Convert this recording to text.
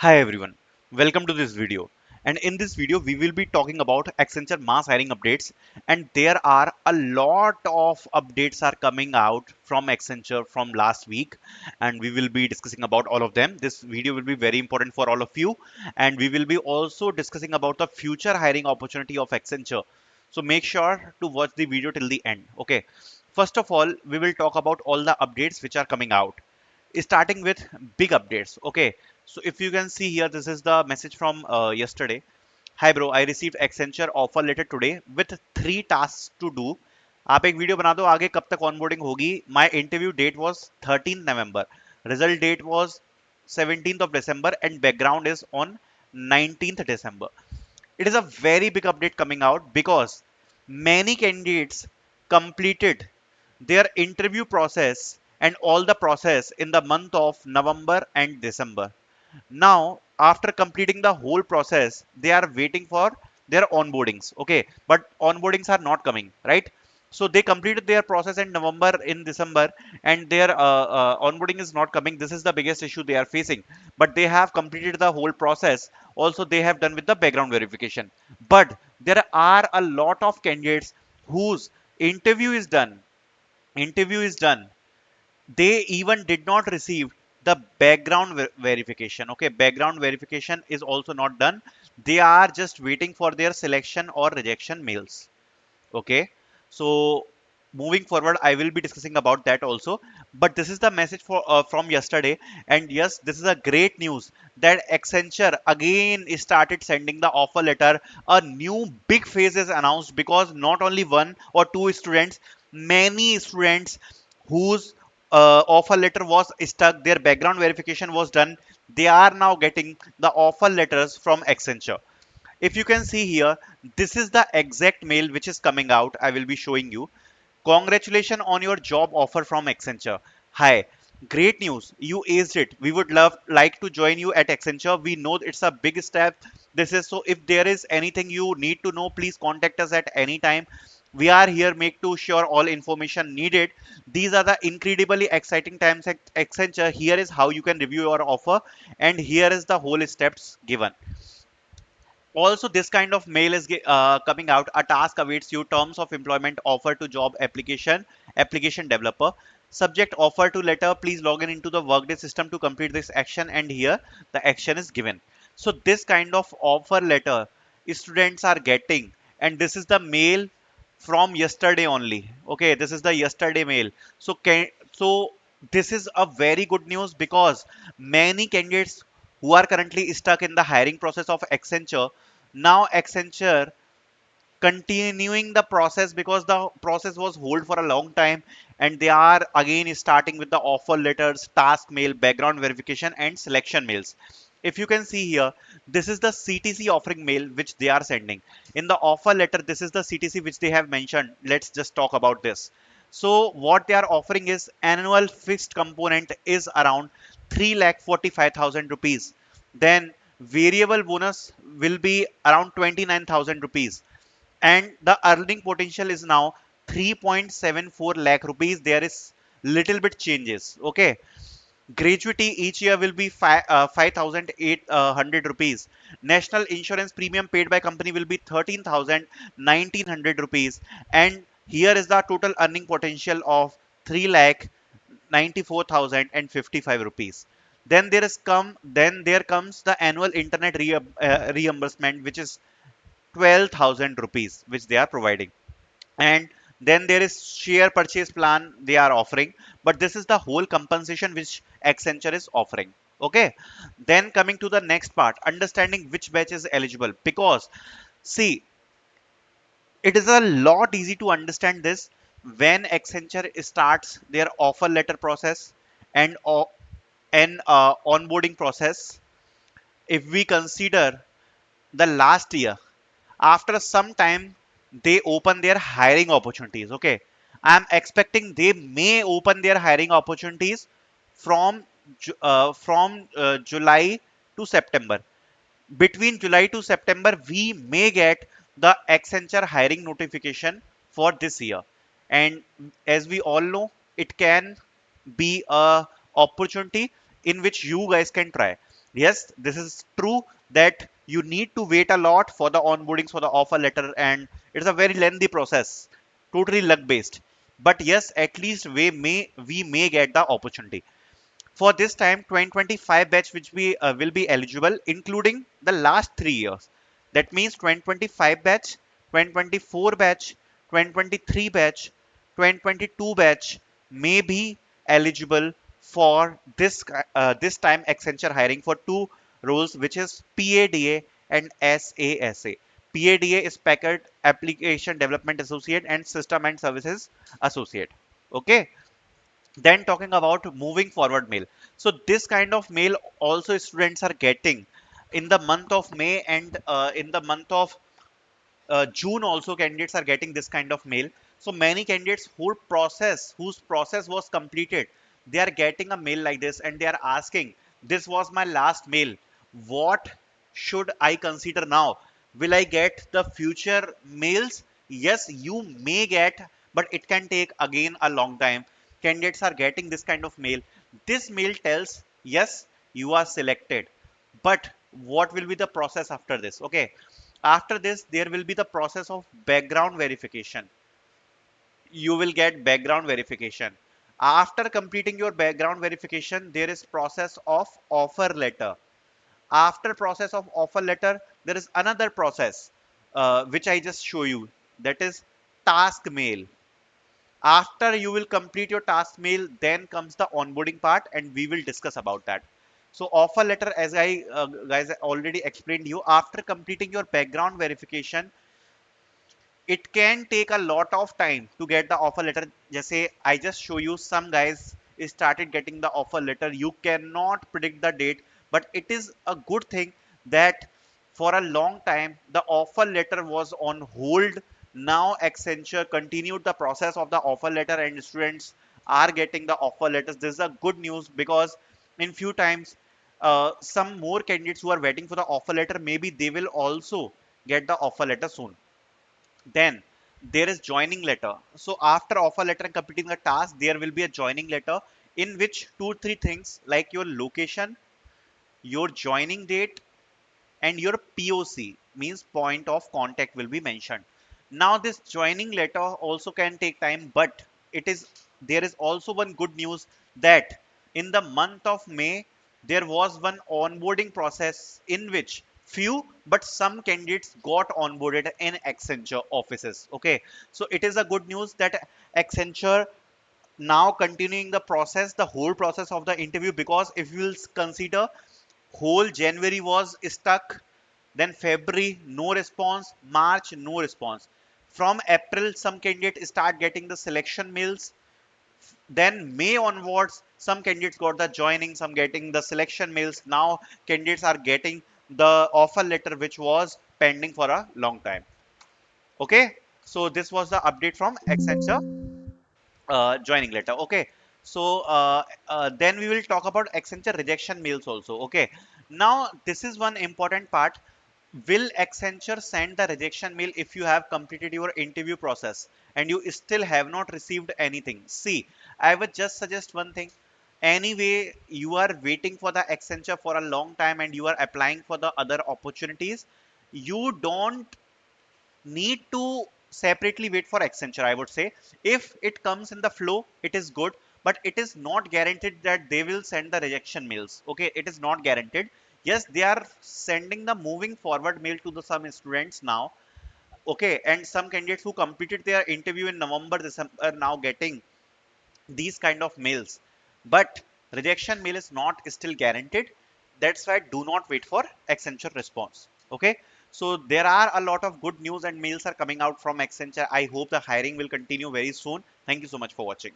Hi everyone, welcome to this video. And in this video, we will be talking about Accenture mass hiring updates. And there are a lot of updates are coming out from Accenture from last week, and we will be discussing about all of them. This video will be very important for all of you, and we will be also discussing about the future hiring opportunity of Accenture. So make sure to watch the video till the end. Okay. First of all, we will talk about all the updates which are coming out starting with big updates. Okay, so if you can see here, this is the message from yesterday. Hi bro, I received Accenture offer letter today with 3 tasks to do. आप एक video बना दो आगे कब तक onboarding होगी. My interview date was 13th November. Result date was 17th of December and background is on 19th December. It is a very big update coming out because many candidates completed their interview process and all the process in the month of November and December. Now, after completing the whole process, they are waiting for their onboardings. Okay, but onboardings are not coming, right? So they completed their process in November, in December, and their onboarding is not coming. This is the biggest issue they are facing. But they have completed the whole process. Also, they have done with the background verification. But there are a lot of candidates whose interview is done. Interview is done, they even did not receive the background verification. Okay, background verification is also not done. They are just waiting for their selection or rejection mails. Okay, so moving forward I will be discussing about that also, but this is the message for from yesterday. And yes, this is a great news that Accenture again started sending the offer letter. A new big phase is announced because not only one or two students, many students whose offer letter was stuck, their background verification was done, they are now getting the offer letters from Accenture. If you can see here, this is the exact mail which is coming out. I will be showing you. Congratulations on your job offer from Accenture. Hi, great news. You aced it. We would love like to join you at Accenture. We know it's a big step. This is so if there is anything you need to know, please contact us at any time. We are here make to sure all information needed. These are the incredibly exciting times at Accenture. Here is how you can review your offer, and here is the whole steps given. Also, this kind of mail is coming out. A task awaits you. Terms of employment offer to job application developer. Subject offer to letter. Please log in into the workday system to complete this action, and here the action is given. So this kind of offer letter students are getting, and this is the mail from yesterday only. Okay, this is the yesterday mail. So this is a very good news because many candidates who are currently stuck in the hiring process of Accenture, now Accenture continuing the process because the process was hold for a long time, and they are again starting with the offer letters, task mail, background verification and selection mails. If you can see here, this is the CTC offering mail which they are sending. In the offer letter, this is the CTC which they have mentioned. Let's just talk about this. So what they are offering is annual fixed component is around 3,45,000 rupees. Then variable bonus will be around 29,000 rupees, and the earning potential is now 3.74 lakh rupees. There is little bit changes. Okay, gratuity each year will be 5,800 rupees. National insurance premium paid by company will be 13,1900 rupees, and here is the total earning potential of 3 lakh 94,055 rupees. Then there comes the annual internet reimbursement, which is 12,000 rupees which they are providing. And then there is share purchase plan they are offering, but this is the whole compensation which Accenture is offering. Okay, then coming to the next part, understanding which batch is eligible. Because see, it is a lot easy to understand this when Accenture starts their offer letter process and onboarding process. If we consider the last year, after some time they open their hiring opportunities. Okay, I'm expecting they may open their hiring opportunities from July to September. Between July to September we may get the Accenture hiring notification for this year. And as we all know, it can be a opportunity in which you guys can try. Yes, this is true that you need to wait a lot for the onboardings for the offer letter, and it's a very lengthy process, totally luck based. But yes, at least we may get the opportunity. For this time 2025 batch which we will be eligible including the last 3 years. That means 2025 batch, 2024 batch, 2023 batch, 2022 batch may be eligible for this time Accenture hiring for two roles, which is PADA and SASA. PADA is Packard Application Development Associate and System and Services Associate. Okay, then talking about moving forward mail. So this kind of mail also students are getting in the month of May, and in the month of June also candidates are getting this kind of mail. So many candidates whose process was completed, they are getting a mail like this and they are asking, this was my last mail. What should I consider now? Will I get the future mails? Yes, you may get, but it can take again a long time. Candidates are getting this kind of mail. This mail tells, yes, you are selected. But what will be the process after this? Okay, after this there will be the process of background verification. You will get background verification. After completing your background verification, there is process of offer letter. After process of offer letter, there is another process, which I just show you, that is task mail. After you will complete your task mail, then comes the onboarding part, and we will discuss about that. So offer letter, as I guys already explained you, after completing your background verification, it can take a lot of time to get the offer letter. Just say I just show you some guys started getting the offer letter. You cannot predict the date, but it is a good thing that for a long time the offer letter was on hold. Now Accenture continued the process of the offer letter and students are getting the offer letters. This is a good news because in few times some more candidates who are waiting for the offer letter, maybe they will also get the offer letter soon. Then there is joining letter. So after offer letter and completing the task, there will be a joining letter in which two, three things like your location, your joining date, and your POC means point of contact will be mentioned. Now this joining letter also can take time, but it is there is also one good news that in the month of May there was one onboarding process in which few but some candidates got onboarded in Accenture offices. Okay, so it is a good news that Accenture now continuing the process, the whole process of the interview, because if you will consider whole January was stuck, then February no response, March no response. From April some candidates start getting the selection mails. Then May onwards some candidates got the joining, some getting the selection mails. Now candidates are getting the offer letter which was pending for a long time. Okay, so this was the update from Accenture joining letter. Okay, so then we will talk about Accenture rejection mails also. Okay, now this is one important part. Will Accenture send the rejection mail if you have completed your interview process and you still have not received anything? See, I would just suggest one thing. Anyway, you are waiting for the Accenture for a long time and you are applying for the other opportunities. You don't need to separately wait for Accenture, I would say. If it comes in the flow, it is good, but it is not guaranteed that they will send the rejection mails. Okay, it is not guaranteed. Yes, they are sending the moving forward mail to the some students now. Okay, and some candidates who completed their interview in November, December are now getting these kind of mails. But rejection mail is not still guaranteed. That's why do not wait for Accenture response. Okay, so there are a lot of good news and mails are coming out from Accenture. I hope the hiring will continue very soon. Thank you so much for watching.